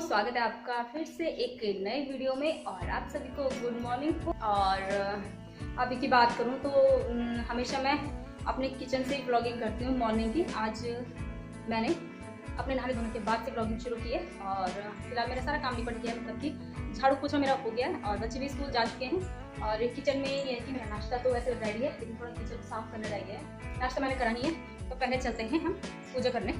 स्वागत है आपका फिर से एक नए वीडियो में। और आप सभी को गुड मॉर्निंग। और अभी की बात करूं तो हमेशा मैं अपने किचन से ब्लॉगिंग करती हूं मॉर्निंग की। आज मैंने अपने नहाने धोने के बाद से ब्लॉगिंग शुरू की है और फिलहाल मेरा सारा काम निपट गया है, मतलब कि झाड़ू पोछा मेरा हो गया है और बच्चे भी स्कूल जा चुके हैं। और किचन में ये है कि मेरा नाश्ता तो वैसे रेडी है, लेकिन थोड़ा किचन साफ करने रह गया है। नाश्ता मैंने करा नहीं है, तो पहले चलते हैं हम पूजा करने।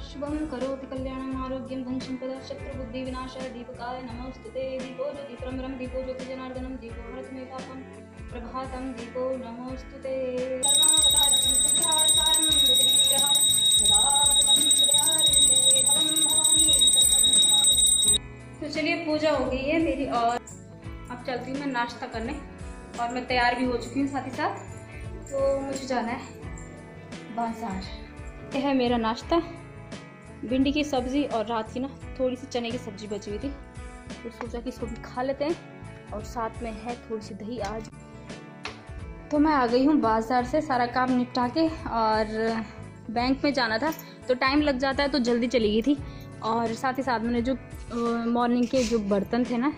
शुभम करोति कल्याणम आरोग्यम धन संपदा शत्रु बुद्धि विनाशाय दीपकाय नमोस्तुते। दीपो ज्योतिप्रमरम दीपो ज्योति जनार्दनम दीपो हरति मे पापम प्रभातम दीपो नमोस्तुते। तो चलिए पूजा हो गई है मेरी और अब चलती हूँ मैं नाश्ता करने। और मैं तैयार भी हो चुकी हूँ साथ ही साथ, तो मुझे जाना है बाजार। यह है मेरा नाश्ता, भिंडी की सब्ज़ी और रात की ना थोड़ी सी चने की सब्ज़ी बची हुई थी, तो सोचा कि इसको भी खा लेते हैं। और साथ में है थोड़ी सी दही आज। तो मैं आ गई हूँ बाज़ार से सारा काम निपटा के, और बैंक में जाना था तो टाइम लग जाता है, तो जल्दी चली गई थी। और साथ ही साथ मैंने जो मॉर्निंग के जो बर्तन थे ना,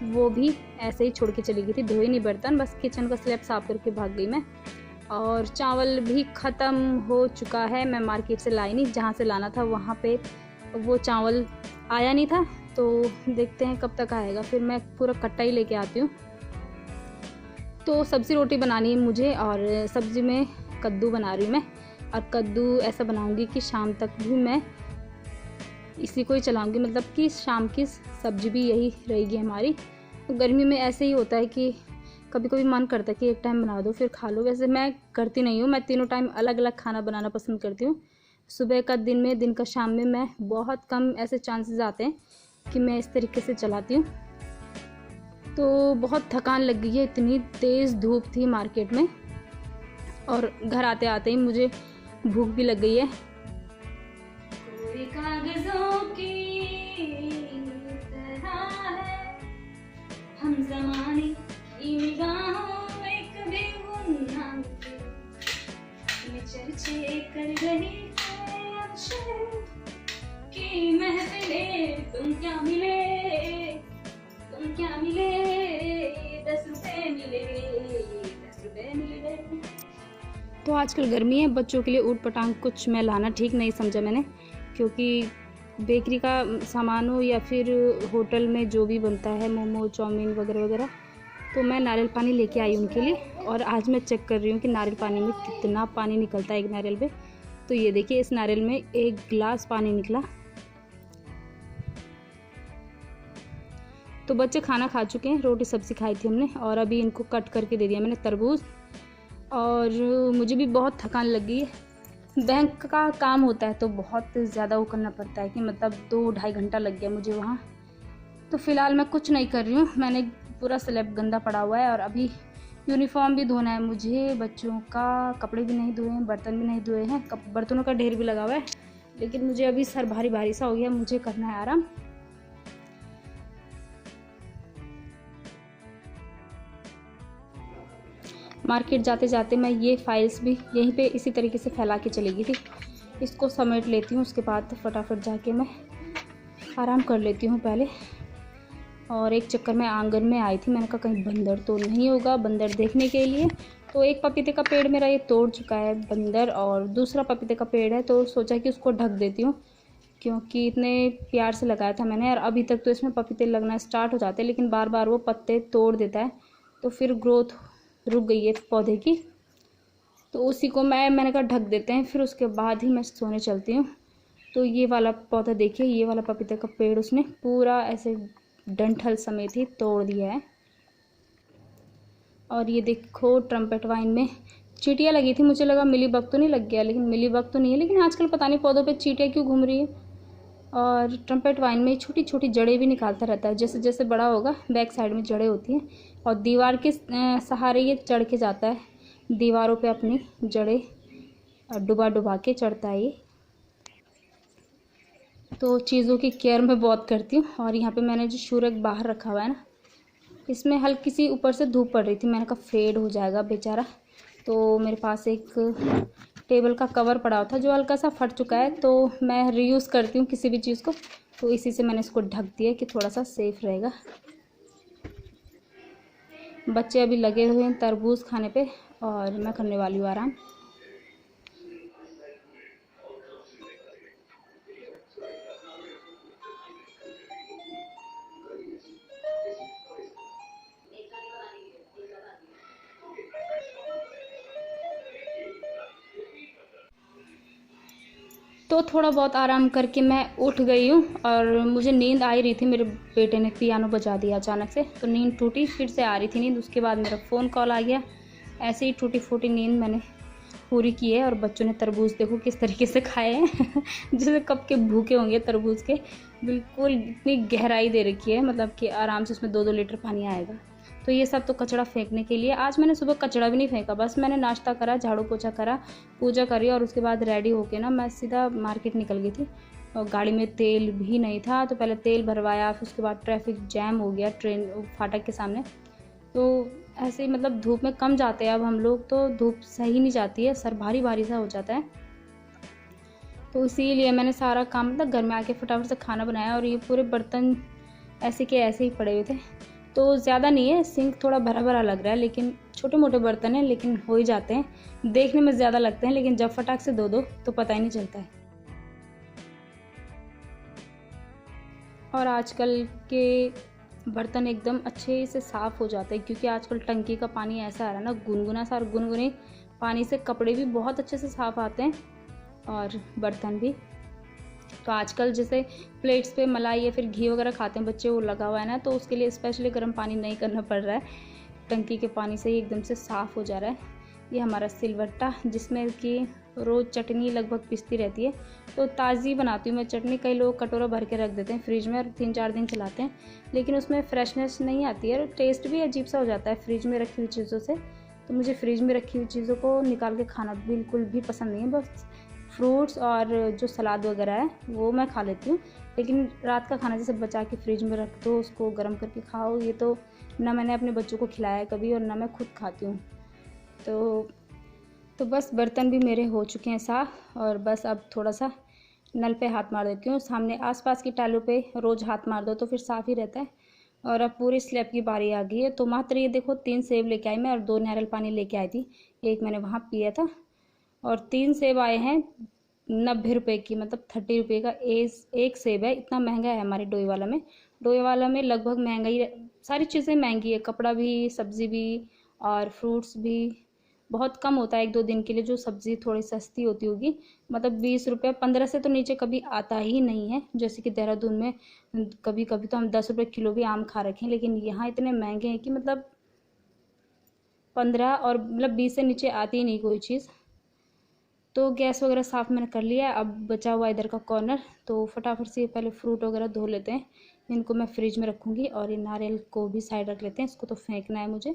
वो भी ऐसे ही छोड़ के चली गई थी, धोए नहीं बर्तन, बस किचन का स्लैब साफ़ करके भाग गई मैं। और चावल भी ख़त्म हो चुका है, मैं मार्केट से लाई नहीं, जहाँ से लाना था वहाँ पे वो चावल आया नहीं था, तो देखते हैं कब तक आएगा, फिर मैं पूरा कट्टा ही लेके आती हूँ। तो सब्ज़ी रोटी बनानी है मुझे, और सब्ज़ी में कद्दू बना रही हूँ मैं। और कद्दू ऐसा बनाऊँगी कि शाम तक भी मैं इसी को ही चलाऊँगी, मतलब कि शाम की सब्ज़ी भी यही रहेगी हमारी। तो गर्मी में ऐसे ही होता है कि कभी कभी मन करता है कि एक टाइम बना दो फिर खा लो। वैसे मैं करती नहीं हूँ, मैं तीनों टाइम अलग अलग खाना बनाना पसंद करती हूँ। सुबह का दिन में, दिन का शाम में, मैं बहुत कम ऐसे चांसेस आते हैं कि मैं इस तरीके से चलाती हूँ। तो बहुत थकान लग गई है, इतनी तेज़ धूप थी मार्केट में, और घर आते आते ही मुझे भूख भी लग गई है। कागज़ों की तरह है हम ज़माने चर्चे कर रही है अक्षर की महफिले। तुम क्या मिले, तुम क्या मिले, 10 रुपए मिले, 10 रुपए मिले। तो आजकल गर्मी है, बच्चों के लिए ऊट पटांग कुछ मैं लाना ठीक नहीं समझा मैंने, क्योंकि बेकरी का सामान हो या फिर होटल में जो भी बनता है, मोमो चाउमीन वगैरह वगैरह, तो मैं नारियल पानी लेके आई उनके लिए। और आज मैं चेक कर रही हूँ कि नारियल पानी में कितना पानी निकलता है एक नारियल पे। तो ये देखिए, इस नारियल में 1 गिलास पानी निकला। तो बच्चे खाना खा चुके हैं, रोटी सब्ज़ी खाई थी हमने, और अभी इनको कट करके दे दिया मैंने तरबूज। और मुझे भी बहुत थकान लग गई है, बैंक का काम होता है तो बहुत ज़्यादा वो करना पड़ता है कि मतलब 2-2.5 घंटा लग गया मुझे वहाँ। तो फ़िलहाल मैं कुछ नहीं कर रही हूँ, मैंने पूरा स्लैब गंदा पड़ा हुआ है। और अभी यूनिफॉर्म भी धोना है मुझे, बच्चों का कपड़े भी नहीं धोए हैं, बर्तन भी नहीं धोए हैं, बर्तनों का ढेर भी लगा हुआ है। लेकिन मुझे अभी सर भारी भारी सा हो गया, मुझे करना है आराम। मार्केट जाते जाते मैं ये फाइल्स भी यहीं पे इसी तरीके से फैला के चली गई थी, इसको समेट लेती हूँ, उसके बाद फटाफट जाके मैं आराम कर लेती हूँ पहले। और एक चक्कर में आंगन में आई थी, मैंने कहा कहीं बंदर तो नहीं होगा, बंदर देखने के लिए। तो एक पपीते का पेड़ मेरा ये तोड़ चुका है बंदर, और दूसरा पपीते का पेड़ है, तो सोचा कि उसको ढक देती हूँ, क्योंकि इतने प्यार से लगाया था मैंने। और अभी तक तो इसमें पपीते लगना स्टार्ट हो जाते हैं, लेकिन बार बार वो पत्ते तोड़ देता है, तो फिर ग्रोथ रुक गई है पौधे की। तो उसी को मैंने कहा ढक देते हैं, फिर उसके बाद ही मैं सोने चलती हूँ। तो ये वाला पौधा देखिए, ये वाला पपीते का पेड़ उसने पूरा ऐसे डंठल समेत ही तोड़ दिया है। और ये देखो, ट्रम्पेट वाइन में चींटियाँ लगी थी, मुझे लगा मिली बग तो नहीं लग गया, लेकिन मिली बग तो नहीं है। लेकिन आजकल पता नहीं पौधों पे चींटियाँ क्यों घूम रही है। और ट्रम्पेट वाइन में छोटी छोटी जड़ें भी निकालता रहता है, जैसे जैसे बड़ा होगा बैक साइड में जड़ें होती हैं, और दीवार के सहारे ये चढ़ के जाता है, दीवारों पे अपनी जड़ें डुबा डुबा के चढ़ता है ये। तो चीज़ों की केयर मैं बहुत करती हूँ। और यहाँ पे मैंने जो शूरक बाहर रखा हुआ है ना, इसमें हल्की सी ऊपर से धूप पड़ रही थी, मैंने कहा फेड हो जाएगा बेचारा, तो मेरे पास एक टेबल का कवर पड़ा हुआ था जो हल्का सा फट चुका है, तो मैं रीयूज़ करती हूँ किसी भी चीज़ को, तो इसी से मैंने इसको ढक दिया कि थोड़ा सा सेफ रहेगा। बच्चे अभी लगे हुए हैं तरबूज खाने पे और मैं करने वाली हूँ आराम। तो थोड़ा बहुत आराम करके मैं उठ गई हूँ और मुझे नींद आ ही रही थी। मेरे बेटे ने पियानो बजा दिया अचानक से, तो नींद टूटी, फिर से आ रही थी नींद। उसके बाद मेरा फ़ोन कॉल आ गया। ऐसे ही टूटी फूटी नींद मैंने पूरी की है। और बच्चों ने तरबूज देखो किस तरीके से खाए हैं जैसे कब के भूखे होंगे तरबूज के। बिल्कुल इतनी गहराई दे रखी है, मतलब कि आराम से उसमें 2-2 लीटर पानी आएगा। तो ये सब तो कचरा फेंकने के लिए। आज मैंने सुबह कचरा भी नहीं फेंका, बस मैंने नाश्ता करा, झाड़ू पोछा करा, पूजा करी और उसके बाद रेडी होके ना मैं सीधा मार्केट निकल गई थी। और गाड़ी में तेल भी नहीं था, तो पहले तेल भरवाया, फिर उसके बाद ट्रैफिक जैम हो गया ट्रेन फाटक के सामने। तो ऐसे ही मतलब धूप में कम जाते हैं अब हम लोग, तो धूप सही नहीं जाती है, सर भारी भारी सा हो जाता है। तो इसीलिए मैंने सारा काम मतलब घर में आके फटाफट से खाना बनाया। और ये पूरे बर्तन ऐसे के ऐसे ही पड़े हुए थे, तो ज़्यादा नहीं है, सिंक थोड़ा भरा भरा लग रहा है, लेकिन छोटे मोटे बर्तन हैं, लेकिन हो ही जाते हैं। देखने में ज़्यादा लगते हैं, लेकिन जब फटाक से धो दो तो पता ही नहीं चलता है। और आजकल के बर्तन एकदम अच्छे से साफ़ हो जाते हैं, क्योंकि आजकल टंकी का पानी ऐसा आ रहा है ना गुनगुना सा, और गुनगुने पानी से कपड़े भी बहुत अच्छे से साफ़ आते हैं और बर्तन भी। तो आजकल जैसे प्लेट्स पे मलाई या फिर घी वगैरह खाते हैं बच्चे, वो लगा हुआ है ना, तो उसके लिए स्पेशली गर्म पानी नहीं करना पड़ रहा है, टंकी के पानी से ही एकदम से साफ़ हो जा रहा है। ये हमारा सिलवट्टा, जिसमें कि रोज़ चटनी लगभग पिसती रहती है, तो ताज़ी बनाती हूँ मैं चटनी। कई लोग कटोरा भर के रख देते हैं फ्रिज में और 3-4 दिन चलाते हैं, लेकिन उसमें फ्रेशनेस नहीं आती है और टेस्ट भी अजीब सा हो जाता है फ्रिज में रखी हुई चीज़ों से। तो मुझे फ्रिज में रखी हुई चीज़ों को निकाल के खाना बिल्कुल भी पसंद नहीं है। बस फ्रूट्स और जो सलाद वगैरह है वो मैं खा लेती हूँ, लेकिन रात का खाना जैसे बचा के फ्रिज में रख दो, उसको गर्म करके खाओ, ये तो ना मैंने अपने बच्चों को खिलाया है कभी और ना मैं खुद खाती हूँ। तो बस बर्तन भी मेरे हो चुके हैं साफ़, और बस अब थोड़ा सा नल पे हाथ मार देती हूँ। सामने आसपास की टाइलों पे रोज़ हाथ मार दो तो फिर साफ़ ही रहता है। और अब पूरी स्लैब की बारी आ गई है। तो मात्र ये देखो 3 सेब लेके आई मैं और 2 नारियल पानी लेके आई थी, एक मैंने वहाँ पिया था। और 3 सेब आए हैं 90 रुपये की, मतलब 30 रुपये का एक सेब है। इतना महंगा है हमारे डोईवाला में। डोईवाला में लगभग महंगा ही, सारी चीज़ें महंगी है, कपड़ा भी, सब्ज़ी भी और फ्रूट्स भी। बहुत कम होता है 1-2 दिन के लिए जो सब्ज़ी थोड़ी सस्ती होती होगी, मतलब 20 रुपये, 15 से तो नीचे कभी आता ही नहीं है। जैसे कि देहरादून में कभी कभी तो हम 10 रुपये किलो भी आम खा रखे हैं, लेकिन यहाँ इतने महंगे हैं कि मतलब 15 और मतलब 20 से नीचे आती ही नहीं कोई चीज़। तो गैस वगैरह साफ़ मैंने कर लिया है। अब बचा हुआ इधर का कॉर्नर, तो फटाफट से पहले फ्रूट वगैरह धो लेते हैं। इनको मैं फ्रिज में रखूँगी और ये नारियल को भी साइड रख लेते हैं, इसको तो फेंकना है मुझे।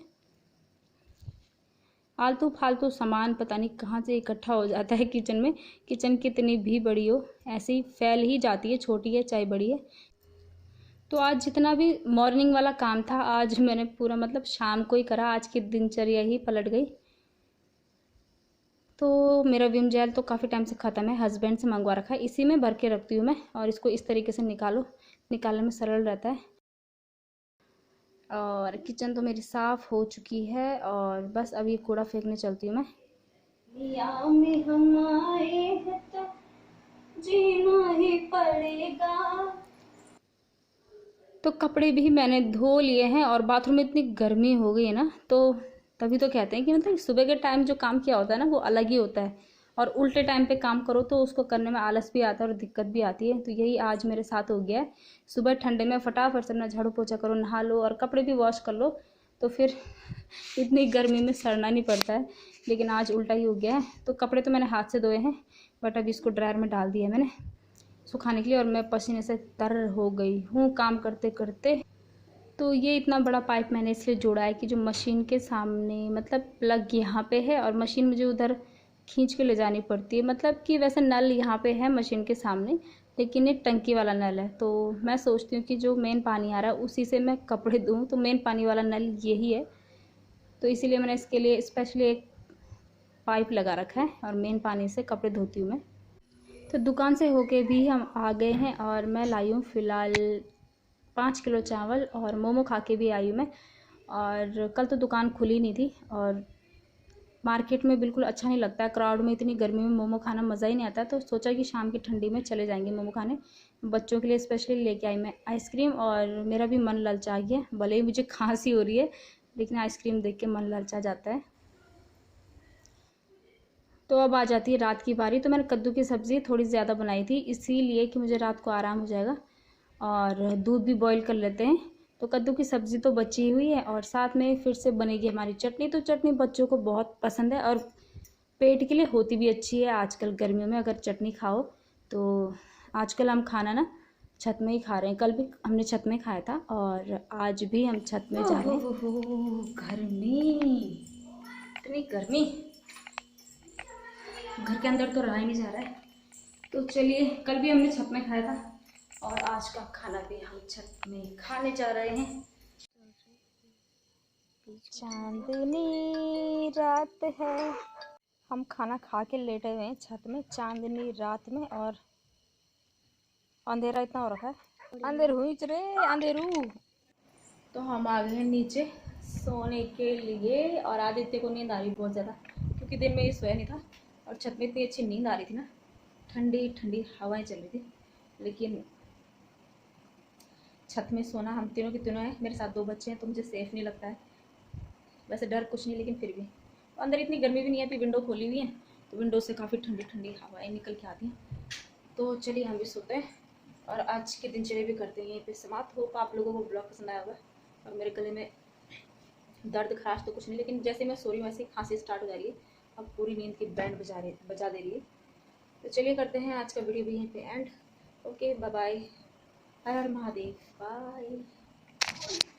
आलतू फालतू सामान पता नहीं कहाँ से इकट्ठा हो जाता है किचन में। किचन कितनी भी बड़ी हो ऐसे ही फैल ही जाती है, छोटी है चाहे बड़ी है। तो आज जितना भी मॉर्निंग वाला काम था आज मैंने पूरा मतलब शाम को ही करा। आज की दिनचर्या ही पलट गई। तो मेरा विम जेल तो काफ़ी टाइम से ख़त्म है, हस्बैंड से मंगवा रखा है, इसी में भर के रखती हूँ मैं। और इसको इस तरीके से निकालने में सरल रहता है। और किचन तो मेरी साफ़ हो चुकी है और बस अब ये कूड़ा फेंकने चलती हूँ मैं। दुनिया में हम आए हैं तो जीना ही पड़ेगा। तो कपड़े भी मैंने धो लिए हैं और बाथरूम में इतनी गर्मी हो गई है ना, तो तभी तो कहते हैं कि मतलब सुबह के टाइम जो काम किया होता है ना वो अलग ही होता है, और उल्टे टाइम पे काम करो तो उसको करने में आलस भी आता है और दिक्कत भी आती है। तो यही आज मेरे साथ हो गया है। सुबह ठंडे में फटाफट से अपना झाड़ू पोछा करो, नहा लो और कपड़े भी वॉश कर लो, तो फिर इतनी गर्मी में सड़ना नहीं पड़ता है। लेकिन आज उल्टा ही हो गया है। तो कपड़े तो मैंने हाथ से धोए हैं, बट अभी इसको ड्रायर में डाल दिया मैंने सुखाने के लिए, और मैं पसीने से तर हो गई हूँ काम करते करते। तो ये इतना बड़ा पाइप मैंने इसलिए जोड़ा है कि जो मशीन के सामने मतलब प्लग यहाँ पे है और मशीन मुझे उधर खींच के ले जानी पड़ती है। मतलब कि वैसे नल यहाँ पे है मशीन के सामने, लेकिन ये टंकी वाला नल है। तो मैं सोचती हूँ कि जो मेन पानी आ रहा है उसी से मैं कपड़े धोऊँ, तो मेन पानी वाला नल यही है। तो इसीलिए मैंने इसके लिए स्पेशली एक पाइप लगा रखा है और मेन पानी से कपड़े धोती हूँ मैं। तो दुकान से होके भी हम आ गए हैं और मैं लाई हूँ फ़िलहाल 5 किलो चावल और मोमो खा के भी आई हूँ मैं। और कल तो दुकान खुली नहीं थी और मार्केट में बिल्कुल अच्छा नहीं लगता है, क्राउड में इतनी गर्मी में मोमो खाना मज़ा ही नहीं आता। तो सोचा कि शाम की ठंडी में चले जाएंगे मोमो खाने। बच्चों के लिए स्पेशली लेके आई मैं आइसक्रीम और मेरा भी मन ललचा गया। भले ही मुझे खांसी हो रही है लेकिन आइसक्रीम देख के मन ललचा जाता है। तो अब आ जाती है रात की बारी। तो मैंने कद्दू की सब्ज़ी थोड़ी ज़्यादा बनाई थी इसीलिए कि मुझे रात को आराम हो जाएगा। और दूध भी बॉईल कर लेते हैं। तो कद्दू की सब्ज़ी तो बची हुई है और साथ में फिर से बनेगी हमारी चटनी। तो चटनी बच्चों को बहुत पसंद है और पेट के लिए होती भी अच्छी है। आजकल गर्मियों में अगर चटनी खाओ तो आजकल हम खाना ना छत में ही खा रहे हैं। कल भी हमने छत में खाया था और आज भी हम छत में जा रहे हैं। गर्मी, इतनी गर्मी, घर के अंदर तो रहा ही नहीं जा रहा है। तो चलिए, कल भी हमने छत में खाया था और आज का खाना भी हम छत में खाने जा रहे हैं। चांदनी रात है, हम खाना खा के लेटे हुए हैं छत में चांदनी रात में और अंधेरा इतना हो रखा है। अंधेरू रे अंधेरू। तो हम आ गए हैं नीचे सोने के लिए और आदित्य को नींद आ रही बहुत ज़्यादा क्योंकि दिन में ये सोया नहीं था और छत में इतनी अच्छी नींद आ रही थी ना, ठंडी ठंडी हवाएं चल रही थी। लेकिन छत में सोना हम तीनों के तीनों हैं, मेरे साथ 2 बच्चे हैं तो मुझे सेफ़ नहीं लगता है। वैसे डर कुछ नहीं लेकिन फिर भी तो अंदर इतनी गर्मी भी नहीं है। अभी विंडो खोली हुई है तो विंडो से काफ़ी ठंडी ठंडी हवाएं निकल के आती हैं। तो चलिए हम भी सोते हैं और आज के दिनचर्या भी करते हैं यहीं पे समाप्त। होप आप लोगों को ब्लॉग पसंद आया होगा। और मेरे गले में दर्द खराश तो कुछ नहीं, लेकिन जैसे मैं सो रही हूँ वैसे ही खांसी स्टार्ट हो जा रही है। अब पूरी नींद की बैंड बजा दे रही है। तो चलिए करते हैं आज का वीडियो भी यहीं पे end. Okay bye bye, Har Har Mahadev, bye.